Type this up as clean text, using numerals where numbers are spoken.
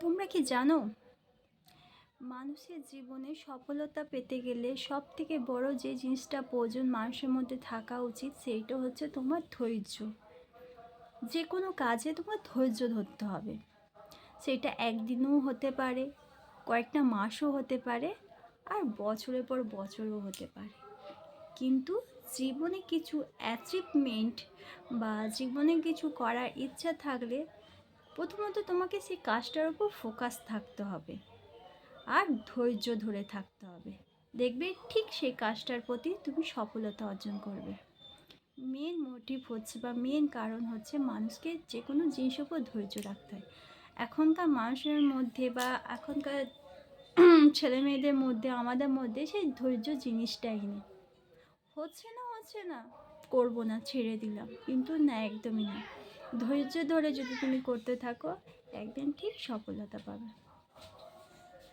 তোমরা কি জানো, মানুষের জীবনে সফলতা পেতে গেলে সব থেকে বড় যে জিনিসটা প্রয়োজন মানুষের মধ্যে থাকা উচিত সেইটা হচ্ছে তোমার ধৈর্য। যে কোনো কাজে তোমার ধৈর্য ধরতে হবে। সেটা একদিনও হতে পারে, কয়েকটা মাসও হতে পারে, আর বছরের পর বছরও হতে পারে। কিন্তু জীবনে কিছু অ্যাচিভমেন্ট বা জীবনে কিছু করার ইচ্ছা থাকলে প্রথমত তোমাকে সেই কাজটার উপর ফোকাস থাকতে হবে আর ধৈর্য ধরে থাকতে হবে। দেখবে ঠিক সেই কাজটার প্রতি তুমি সফলতা অর্জন করবে। মেন মোটিভ হচ্ছে বা মেন কারণ হচ্ছে মানুষকে যে কোনো জিনিসের উপর ধৈর্য রাখতে হয়। এখনকার মানুষের মধ্যে বা এখনকার ছেলে মেয়েদের মধ্যে, আমাদের মধ্যে সেই ধৈর্য জিনিসটাই নেই। হচ্ছে না করবো না, ছেড়ে দিলাম, কিন্তু না, একদমই না। ধৈর্য ধরে যদি তুমি করতে থাকো, একদিন ঠিক সফলতা পাবে।